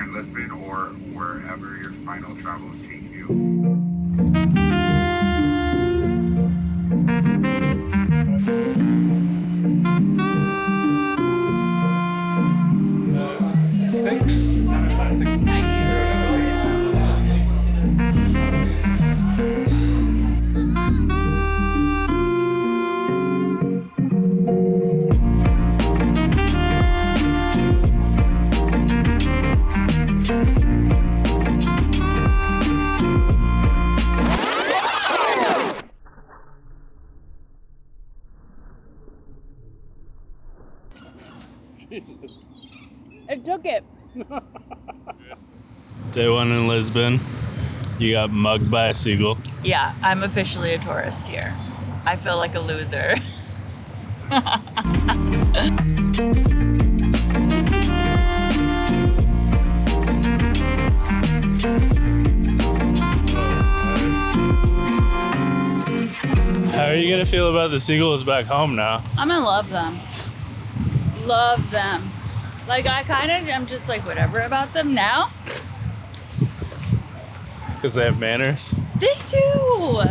here in Lisbon or wherever your final travel takes you. It took it. Day one in Lisbon. You got mugged by a seagull. Yeah, I'm officially a tourist here. I feel like a loser. How are you gonna feel about the seagulls back home now? I'm gonna love them. Love them. Like, I kind of am just like whatever about them now. Because they have manners? They do.